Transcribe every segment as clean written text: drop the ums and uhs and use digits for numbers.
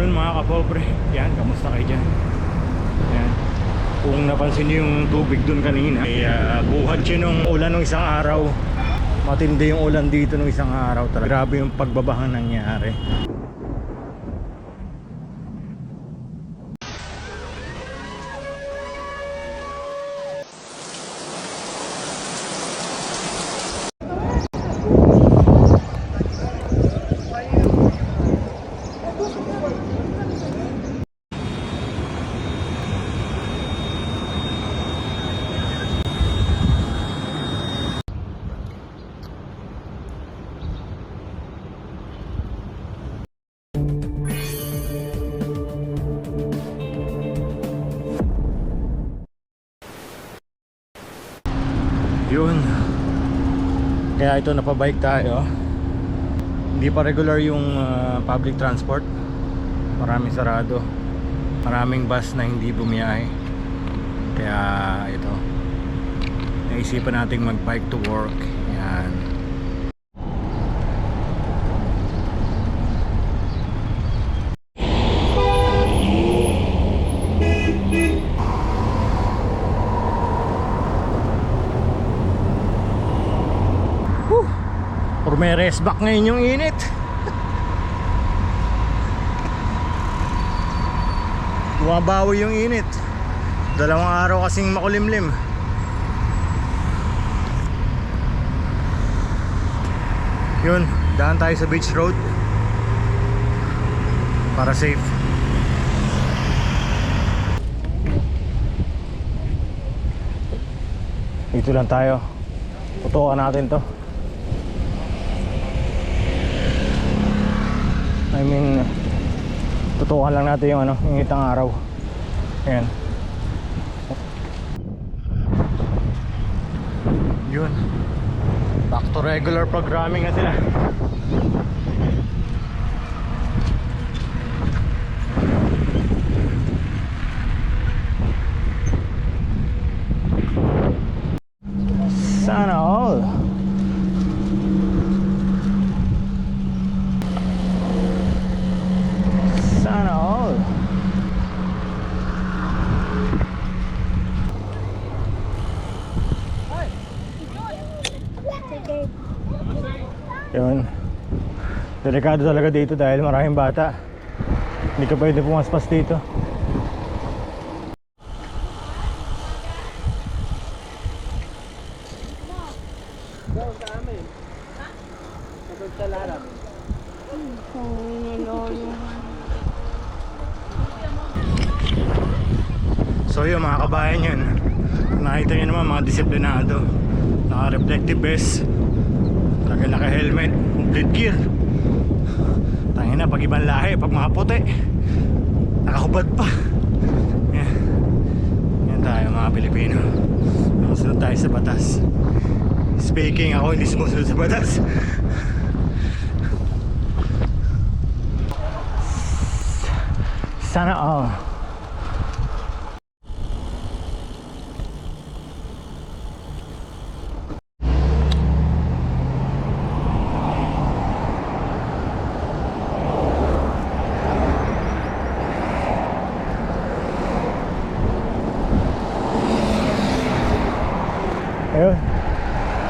yun mga kapobre. Yan, kamusta kayo dyan? Yan. Kung napansin nyo yung tubig dun kanina, ay buhat yun ng ulan ng isang araw. Matindi yung ulan dito ng isang araw talaga. Grabe yung pagbabahang nangyari. Yun. Kaya ito napabike tayo. Hindi pa regular yung public transport. Maraming sarado. Maraming bus na hindi bumiyahe. Kaya ito, naisipan nating mag-bike to work. Yan. Or may rest back ngayon yung init. Bumabawi yung init. Dalawang araw kasing makulimlim. Yun, daan tayo sa beach road para safe. Dito lang tayo. Putukan natin to. I mean, tutukan lang natin yung yung itang araw. Ayan. Yun. Back to regular programming na sila. Sana all. Sana all. Yun. Delikado talaga dito dahil maraming bata. Hindi ka pwede pumaspas dito. So yun mga kabayan, yun nakita nyo naman mga disiplinado, naka-reflective vest, naka-helmet, complete gear. Tangina, pag ibang lahi, pag mga puti, nakahubad pa. Yan. Yan tayo mga Pilipino, sumusunod tayo sa batas. Speaking, ako hindi sumusunod sa batas. Sana all. Ayun,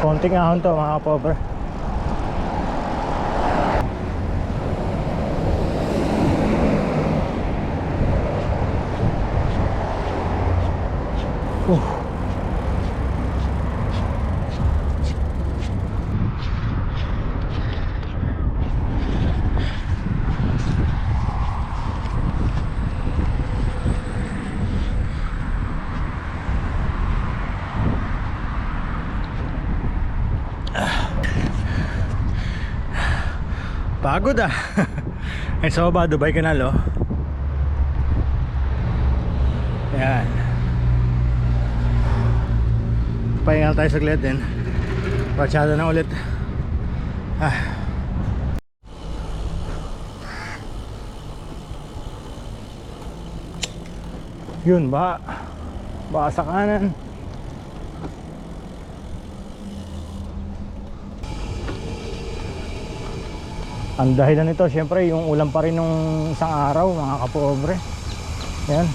konting ahon to mga kapobre. Pagod ah. Ay sa baba, Dubai Canal oh. Ayan. Pahingal tayo saglit din. Pachada na ulit. Yun ba? Baka sa kanan. Ang dahilan nito, syempre, yung ulam pa rin nung isang araw, mga kapobre. Yan.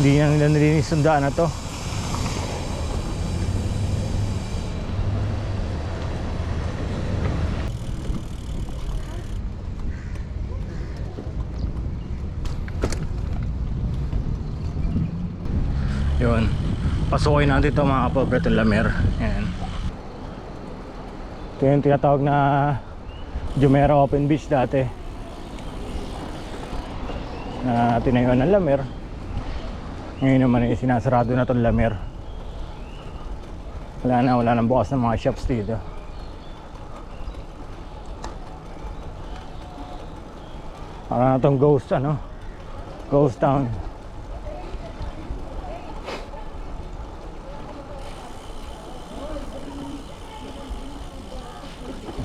Hindi na nila nilinis yung daan na to. Yun. Pasukin natin ito, mga kapobre, itong Lamer. Yan. Ito yung tinatawag na Jumeirah Open Beach dati, na tinayuan ng Lamer. Ngayon naman ay sinasarado na itong Lamer. Wala nang bukas ng mga shops dito. Para na itong ghost town.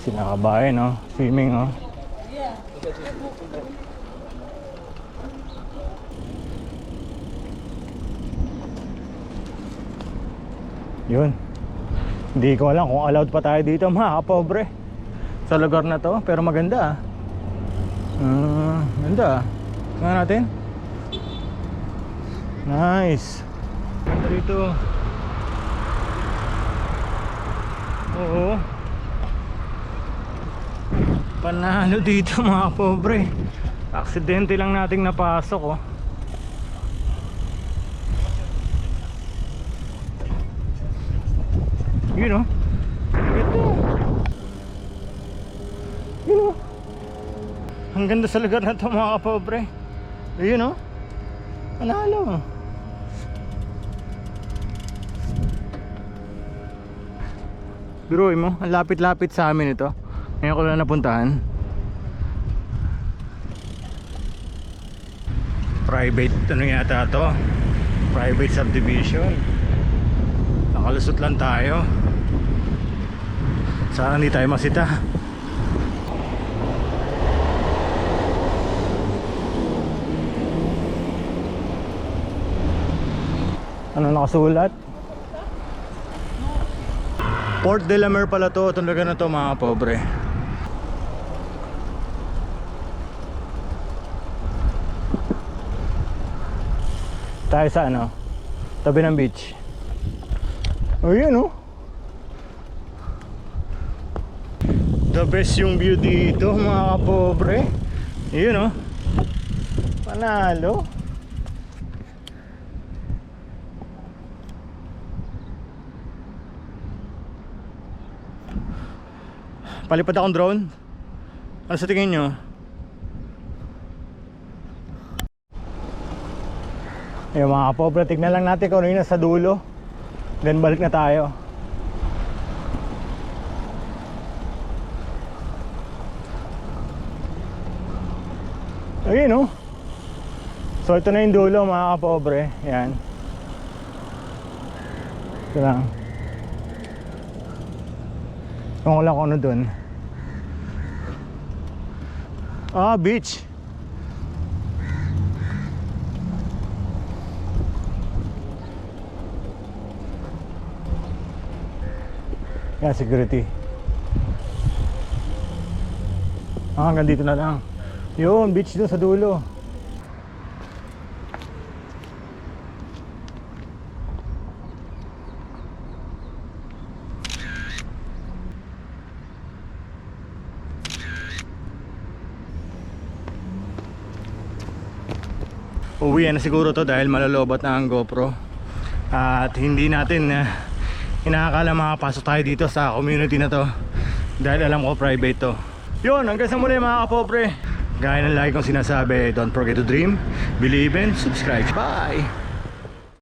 Sinakabayan, no? Swimming, no? Yun. Hindi ko alam kung allowed pa tayo dito, mga kapobre, sa lugar na to, pero maganda. Ganda. Tingnan natin. Nice. Ganda dito. Oo. Panalo dito, mga pobre. Aksidente lang nating napasok, oh. Yun, oh. Ito. Yun, oh. Ang ganda sa lugar na to, mga pobre. Yun, oh. Panalo. Biruin mo, ang lapit-lapit sa amin ito. Ngayon ko lang napuntahan. Private, ano yata to? Private subdivision. Nakalusot lang tayo. Sana hindi tayo masita. Ano nakasulat? Port de la Mer pala to. Itong lugar na to, mga pobre. Tayo sa ano, tabi ng beach. Oh, yun, oh. The best yung view dito, mga pobre. Yun, oh. Panalo. Palipad akong drone. Ano sa tingin nyo? Ayun, mga kapobre, tignan lang natin kung ano yun nasa dulo. Then balik na tayo. Ayun, oh. So ito na yung dulo, mga kapobre. Yan. Ito lang. Kung wala ko ano dun. Beach. Yan, security. Hanggang dito na lang. Yun, beach dun sa dulo. Uwi na siguro to dahil malalobat na ang GoPro. At hindi natin inaakala makapasok tayo dito sa community na to dahil alam ko private to. Yun, hanggang sa muli, mga kapobre. Gaya ng lagi kong sinasabi, don't forget to dream, believe and subscribe. Bye!